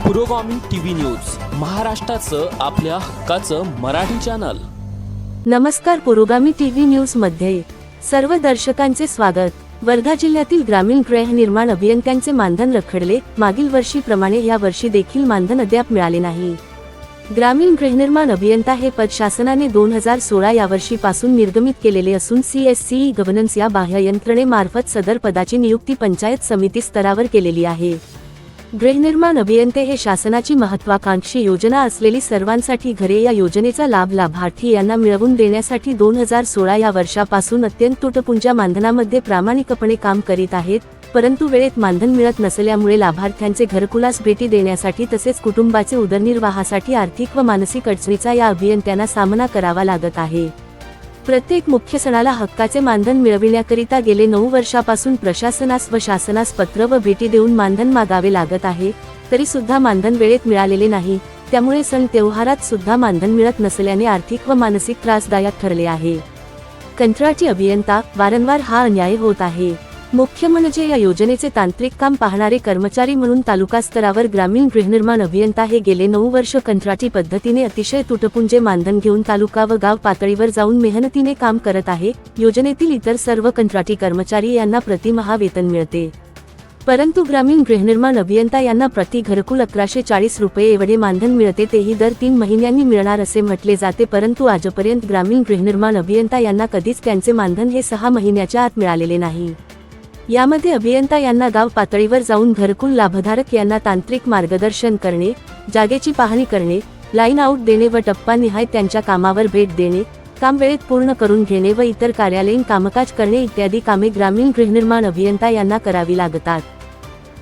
पुरोगामी TV news, महाराष्ट्राचं आपल्या हक्काचं मराठी चॅनल। नमस्कार, पुरोगामी टीव्ही न्यूज मध्ये सर्व दर्शकांचे स्वागत। वर्धा जिल्ह्यातील ग्रामीण गृहनिर्माण अभियंत्यांचे मानधन रखडले। मागील वर्षीप्रमाणे या वर्षी देखील मानधन अद्याप मिळाले नाही। ग्रामीण गृहनिर्माण अभियंता हे पद शासनाने 2016 या वर्षीपासून निर्गमित केलेले असून CSCE गव्हर्नन्स या बाह्य यंत्रणेमार्फत सदर पदाची नियुक्ती पंचायत समिती स्तरावर केलेली आहे। गृहनिर्माण अभियंते हे शासनाची महत्त्वाकांक्षी योजना असलेली सर्वांसाठी घरे या योजनेचा लाभ लाभार्थी यांना मिळवून देण्यासाठी 2016 या वर्षापासून अत्यंत तुटपुंज्या मानधनामध्ये प्रामाणिकपणे काम करीत आहेत, परंतु वेळेत मानधन मिळत नसल्यामुळे लाभार्थ्यांचे घरकुलास भेटी देण्यासाठी तसेच कुटुंबाचे उदरनिर्वाहासाठी आर्थिक व मानसिक अडचणीचा या अभियंत्यांना सामना करावा लागत आहे। प्रत्येक मुख्य सणाला हक्काचे मानधन मिळविण्याकरिता गेले 9 वर्षापासून प्रशासनास व शासनास पत्र व भेटी देऊन मानधन मागावे लागत आहे, तरी सुद्धा मानधन वेळेत मिळालेले नाही। त्यामुळे सण त्योहारात सुद्धा मानधन मिळत नसल्याने आर्थिक व मानसिक त्रासदायक ठरले आहे। कंत्राटी अभियंता वारंवार हा अन्याय होत आहे। मुख्य म्हणजे या योजनेचे तांत्रिक काम पाहणारे कर्मचारी म्हणून तालुका स्तरावर ग्रामीण गृहनिर्माण अभियंता हे गेले 9 वर्ष कंत्राटी पद्धतीने अतिशय तुटपुंजे मानधन घेऊन तालुका व गाव पातळीवर जाऊन मेहनतीने काम करत आहे। योजनेतील इतर सर्व कंत्राटी कर्मचारी यांना प्रतिमाह वेतन मिळते, परंतु ग्रामीण गृहनिर्माण अभियंता यांना प्रति घरकुल 1140 रुपये एवढे मानधन मिळते, तेही दर 3 महिन्यांनी मिळणार असे म्हटले जाते, परंतु आजपर्यंत ग्रामीण गृहनिर्माण अभियंता यांना कधीच त्यांचे मानधन हे 6 महिन्याच्या आत मिळालेले नाही। यामध्ये अभियंता यांना गाव पातळीवर जाऊन घरकुल लाभधारक यांना तांत्रिक मार्गदर्शन करणे, जागेची पाहणी करणे, लाईन आउट देणे व टप्पानिहाय त्यांच्या कामावर भेट देणे, काम वेळेत पूर्ण करून घेणे व इतर कार्यालयीन कामकाज करणे इत्यादी कामे ग्रामीण गृहनिर्माण अभियंता यांना करावी लागतात।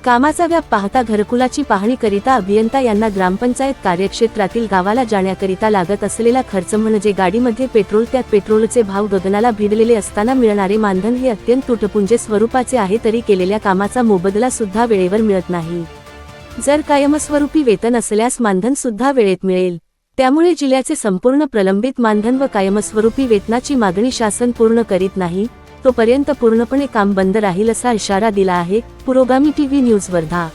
कामाचा व्याप पाहता घरकुलाची पाहणी करिता अभियंता यांना ग्रामपंचायत कार्यक्षेत्रातील गावाला जाण्याकरिता लागत असलेला खर्च म्हणजे गाडीमध्ये पेट्रोल, त्यात पेट्रोलचे भाव गगनाला भिडलेले असताना मिळणारे मानधन हे अत्यंत तुटपुंजे स्वरूपाचे आहे, तरी केलेल्या कामाचा मोबदला सुद्धा वेळेवर मिळत नाही। जर कायमस्वरूपी वेतन असल्यास मानधन सुद्धा वेळेत मिळेल। त्यामुळे जिल्ह्याचे संपूर्ण प्रलंबित मानधन व कायमस्वरूपी वेतनाची मागणी शासन पूर्ण करीत नाही, तोपर्यंत पूर्णपणे काम बंद राहील असा इशारा दिला आहे। पुरोगामी टीव्ही न्यूज वर्धा।